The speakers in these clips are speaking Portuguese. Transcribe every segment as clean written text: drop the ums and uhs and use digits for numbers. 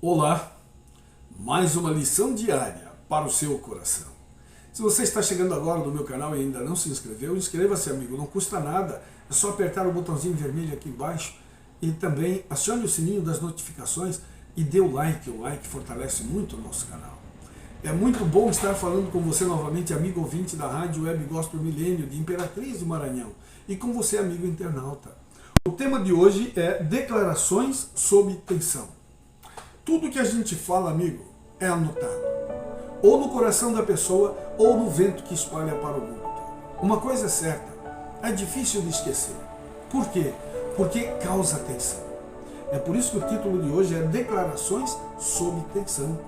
Olá, mais uma lição diária para o seu coração. Se você está chegando agora no meu canal e ainda não se inscreveu, inscreva-se, amigo, não custa nada, é só apertar o botãozinho vermelho aqui embaixo e também acione o sininho das notificações e dê o like fortalece muito o nosso canal. É muito bom estar falando com você novamente, amigo ouvinte da Rádio Web Gospel Milênio de Imperatriz do Maranhão, e com você, amigo internauta. O tema de hoje é declarações sob tensão. Tudo que a gente fala, amigo, é anotado. Ou no coração da pessoa, ou no vento que espalha para o mundo. Uma coisa é certa, é difícil de esquecer. Por quê? Porque causa tensão. É por isso que o título de hoje é Declarações sob tensão.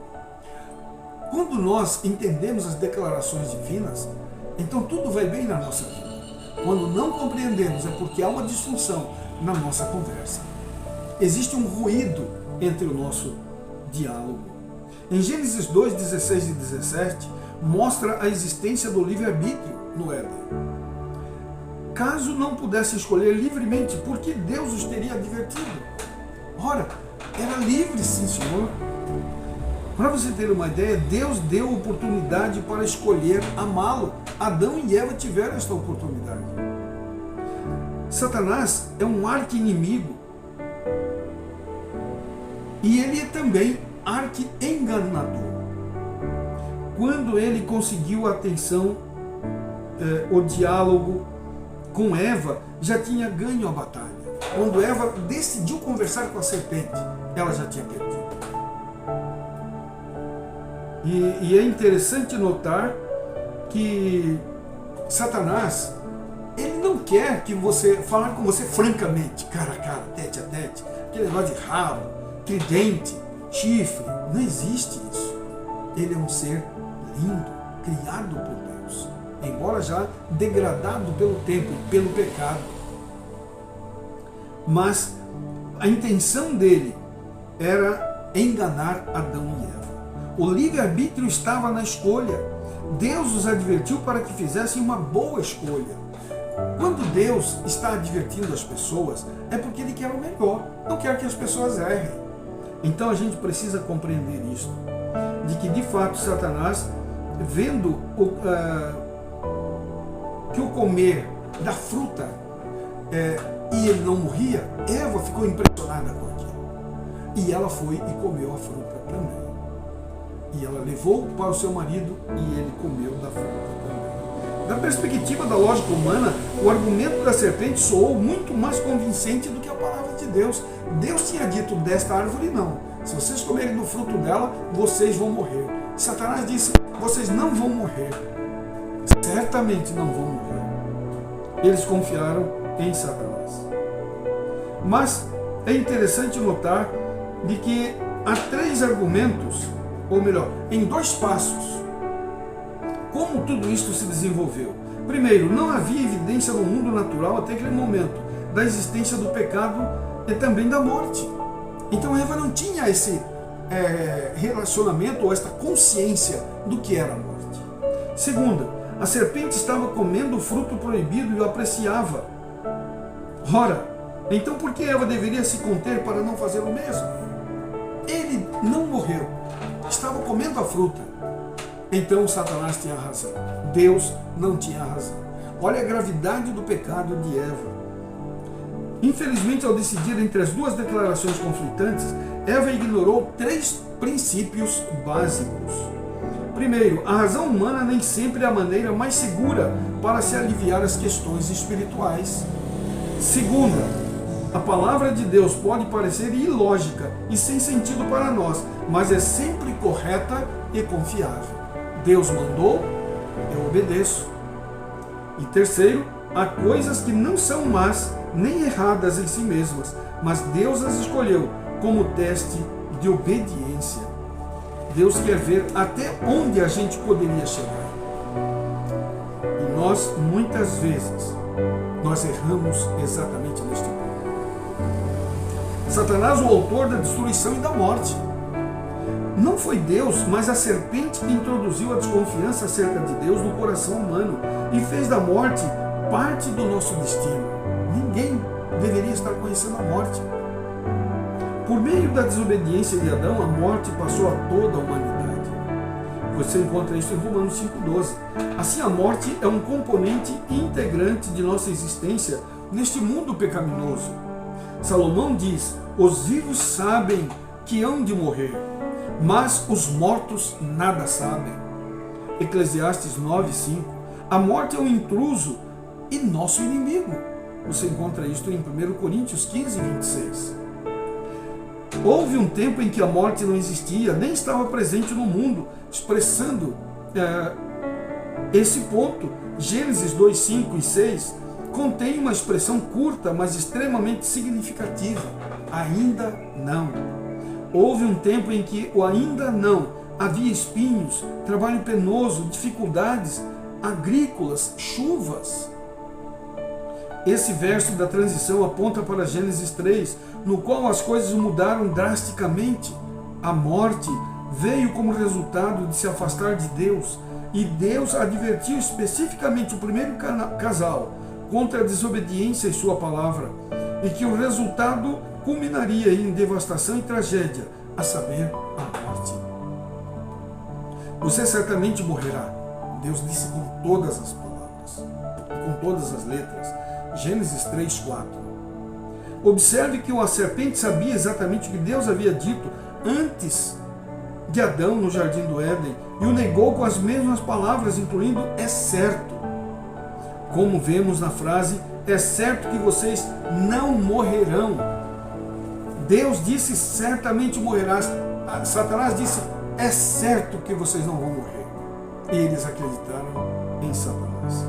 Quando nós entendemos as declarações divinas, então tudo vai bem na nossa vida. Quando não compreendemos, é porque há uma disfunção na nossa conversa. Existe um ruído entre o nosso diálogo. Em Gênesis 2, 16 e 17, mostra a existência do livre-arbítrio no Éden. Caso não pudessem escolher livremente, por que Deus os teria advertido? Ora, era livre, sim, senhor. Para você ter uma ideia, Deus deu oportunidade para escolher amá-lo. Adão e Eva tiveram esta oportunidade. Satanás é um arqui-inimigo e ele é também arqui-enganador. Quando ele conseguiu a atenção, o diálogo com Eva, já tinha ganho a batalha. Quando Eva decidiu conversar com a serpente, ela já tinha perdido. E é interessante notar que Satanás, ele não quer que você falar com você francamente, cara a cara, tete a tete, aquele negócio de rabo, tridente, chifre. Não existe isso. Ele é um ser lindo, criado por Deus, embora já degradado pelo tempo e pelo pecado. Mas a intenção dele era enganar Adão e Eva. O livre-arbítrio estava na escolha. Deus os advertiu para que fizessem uma boa escolha. Quando Deus está advertindo as pessoas, é porque Ele quer o melhor, não quer que as pessoas errem. Então a gente precisa compreender isso, de que de fato Satanás, vendo que o comer da fruta e ele não morria, Eva ficou impressionada com aquilo. E ela foi e comeu a fruta também. E ela levou para o seu marido e ele comeu da fruta também. Da perspectiva da lógica humana, o argumento da serpente soou muito mais convincente do que a palavra de Deus. Deus tinha dito desta árvore não. Se vocês comerem do fruto dela, vocês vão morrer. Satanás disse, vocês não vão morrer. Certamente não vão morrer. Eles confiaram em Satanás. Mas é interessante notar de que há três argumentos, ou melhor, em dois passos, como tudo isto se desenvolveu. Primeiro, não havia evidência no mundo natural até aquele momento da existência do pecado e também da morte. Então Eva não tinha esse relacionamento ou esta consciência do que era a morte. Segunda, a serpente estava comendo o fruto proibido e o apreciava. Ora, então por que Eva deveria se conter para não fazer o mesmo? Ele não morreu, estava comendo a fruta. Então Satanás tinha razão, Deus não tinha razão. Olha a gravidade do pecado de Eva. Infelizmente, ao decidir entre as duas declarações conflitantes, Eva ignorou três princípios básicos. Primeiro, a razão humana nem sempre é a maneira mais segura para se aliviar as questões espirituais. Segunda, a palavra de Deus pode parecer ilógica e sem sentido para nós, mas é sempre correta e confiável. Deus mandou, eu obedeço. E terceiro, há coisas que não são más nem erradas em si mesmas, mas Deus as escolheu como teste de obediência. Deus quer ver até onde a gente poderia chegar. E nós, muitas vezes, nós erramos exatamente neste ponto. Satanás, o autor da destruição e da morte. Não foi Deus, mas a serpente que introduziu a desconfiança acerca de Deus no coração humano e fez da morte parte do nosso destino. Ninguém deveria estar conhecendo a morte. Por meio da desobediência de Adão, a morte passou a toda a humanidade. Você encontra isso em Romanos 5,12. Assim, a morte é um componente integrante de nossa existência neste mundo pecaminoso. Salomão diz: os vivos sabem que hão de morrer, mas os mortos nada sabem. Eclesiastes 9,5. A morte é um intruso e nosso inimigo. Você encontra isto em 1 Coríntios 15:26. Houve um tempo em que a morte não existia, nem estava presente no mundo, expressando esse ponto. Gênesis 2:5 e 6 contém uma expressão curta, mas extremamente significativa. Ainda não. Houve um tempo em que o ainda não havia espinhos, trabalho penoso, dificuldades agrícolas, chuvas. Esse verso da transição aponta para Gênesis 3, no qual as coisas mudaram drasticamente. A morte veio como resultado de se afastar de Deus, e Deus advertiu especificamente o primeiro casal contra a desobediência em sua palavra, e que o resultado culminaria em devastação e tragédia, a saber, a morte. Você certamente morrerá, Deus disse com todas as palavras, com todas as letras. Gênesis 3:4. Observe que a serpente sabia exatamente o que Deus havia dito antes de Adão no jardim do Éden e o negou com as mesmas palavras, incluindo "é certo". Como vemos na frase, é certo que vocês não morrerão. Deus disse: certamente morrerás. Satanás disse: é certo que vocês não vão morrer. E eles acreditaram em Satanás.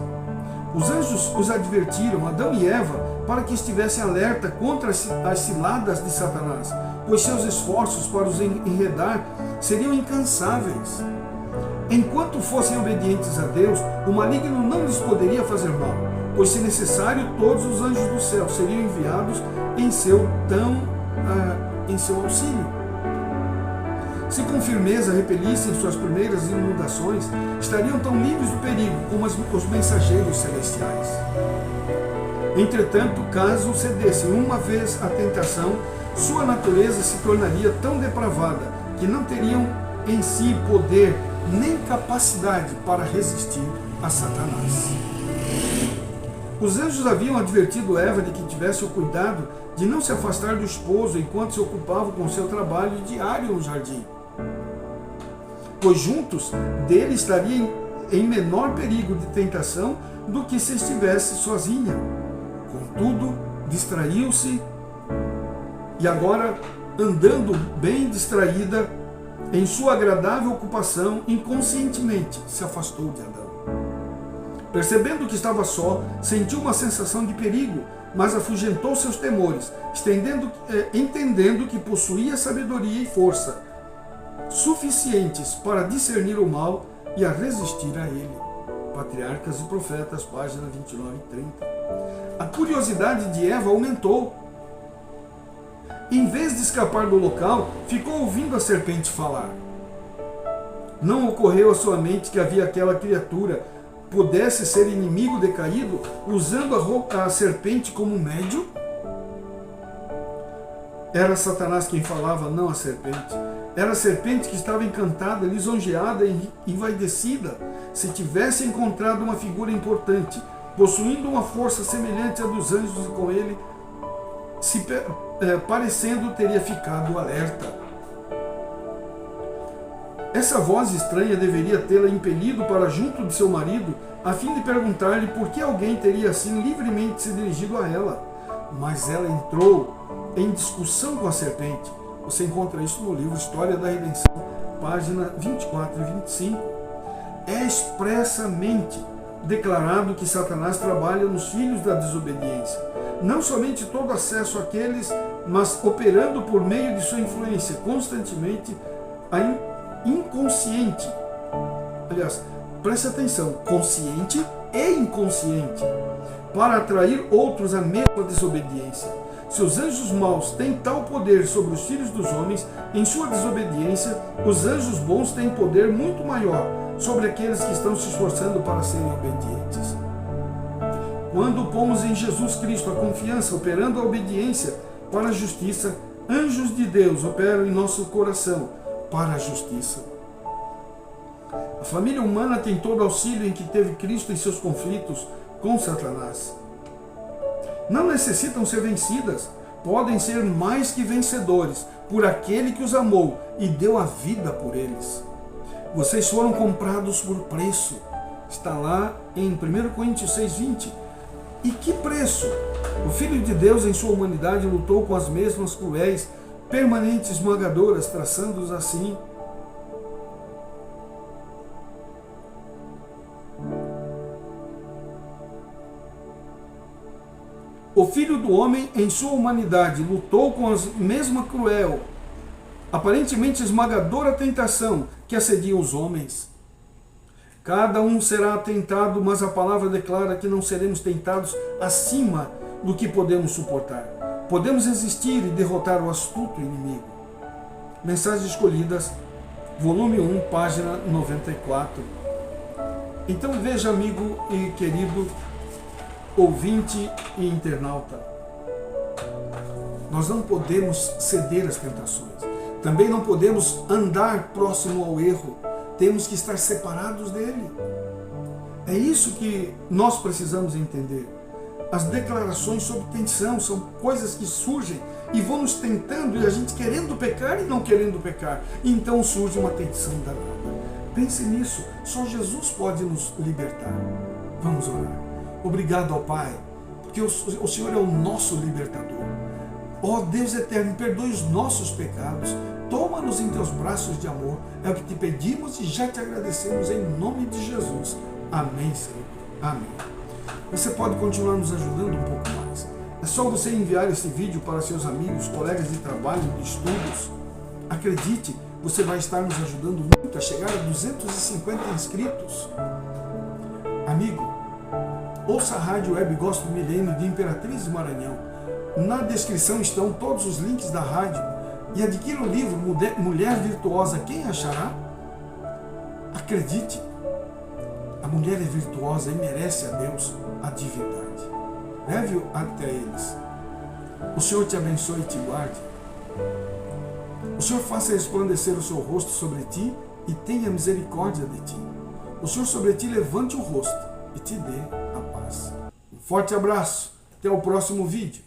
Os anjos os advertiram, Adão e Eva, para que estivessem alerta contra as ciladas de Satanás, pois seus esforços para os enredar seriam incansáveis. Enquanto fossem obedientes a Deus, o maligno não lhes poderia fazer mal, pois, se necessário, todos os anjos do céu seriam enviados em seu auxílio. Se com firmeza repelissem suas primeiras inundações, estariam tão livres do perigo como os mensageiros celestiais. Entretanto, caso cedessem uma vez à tentação, sua natureza se tornaria tão depravada que não teriam em si poder nem capacidade para resistir a Satanás. Os anjos haviam advertido Eva de que tivesse o cuidado de não se afastar do esposo enquanto se ocupava com seu trabalho diário no jardim, pois juntos dele estaria em menor perigo de tentação do que se estivesse sozinha. Contudo, distraiu-se e agora, andando bem distraída em sua agradável ocupação, inconscientemente se afastou de Adão. Percebendo que estava só, sentiu uma sensação de perigo, mas afugentou seus temores, entendendo que possuía sabedoria e força suficientes para discernir o mal e a resistir a ele. Patriarcas e Profetas, página 29 e 30. A curiosidade de Eva aumentou. Em vez de escapar do local, ficou ouvindo a serpente falar. Não ocorreu à sua mente que havia aquela criatura pudesse ser inimigo decaído, usando a serpente como médio? Era Satanás quem falava, não a serpente. Era a serpente que estava encantada, lisonjeada e envaidecida. Se tivesse encontrado uma figura importante, possuindo uma força semelhante à dos anjos, e com ele parecendo, teria ficado alerta. Essa voz estranha deveria tê-la impelido para junto de seu marido, a fim de perguntar-lhe por que alguém teria assim livremente se dirigido a ela. Mas ela entrou em discussão com a serpente. Você encontra isso no livro História da Redenção, página 24 e 25. É expressamente declarado que Satanás trabalha nos filhos da desobediência. Não somente todo acesso àqueles, mas operando por meio de sua influência constantemente inconsciente. Aliás, preste atenção, consciente e inconsciente, para atrair outros à mesma desobediência. Se os anjos maus têm tal poder sobre os filhos dos homens, em sua desobediência, os anjos bons têm poder muito maior sobre aqueles que estão se esforçando para serem obedientes. Quando pomos em Jesus Cristo a confiança, operando a obediência para a justiça, Anjos de Deus operam em nosso coração para a justiça. A família humana tem todo o auxílio em que teve Cristo em seus conflitos com Satanás. Não necessitam ser vencidas, podem ser mais que vencedores por aquele que os amou e deu a vida por eles. Vocês foram comprados por preço. Está lá em 1 Coríntios 6,20. E que preço? O Filho de Deus, em sua humanidade, lutou com as mesmas cruéis, permanentes esmagadoras, traçando-os assim. O Filho do Homem, em sua humanidade, lutou com a mesma cruel, aparentemente esmagadora tentação que assedia os homens. Cada um será tentado, mas a palavra declara que não seremos tentados acima do que podemos suportar. Podemos resistir e derrotar o astuto inimigo. Mensagens Escolhidas, volume 1, página 94. Então veja, amigo e querido ouvinte e internauta, nós não podemos ceder às tentações. Também não podemos andar próximo ao erro. Temos que estar separados dele. É isso que nós precisamos entender. As declarações sobre tensão são coisas que surgem e vão nos tentando, e a gente querendo pecar e não querendo pecar. E então surge uma tensão danada. Pense nisso, só Jesus pode nos libertar. Vamos orar. Obrigado ao Pai, porque o Senhor é o nosso libertador. Ó Deus eterno, perdoe os nossos pecados. Toma-nos em teus braços de amor. É o que te pedimos e já te agradecemos em nome de Jesus. Amém, Senhor. Amém. Você pode continuar nos ajudando um pouco mais. É só você enviar esse vídeo para seus amigos, colegas de trabalho, de estudos. Acredite, você vai estar nos ajudando muito a chegar a 250 inscritos. Amigo, ouça a Rádio Web Gospel Milênio de Imperatriz do Maranhão. Na descrição estão todos os links da rádio. E adquira o livro Mulher Virtuosa, quem achará? Acredite, a mulher é virtuosa e merece a Deus a divindade. Leve-o até eles. O Senhor te abençoe e te guarde. O Senhor faça resplandecer o seu rosto sobre ti e tenha misericórdia de ti. O Senhor sobre ti levante o rosto e te dê a paz. Um forte abraço. Até o próximo vídeo.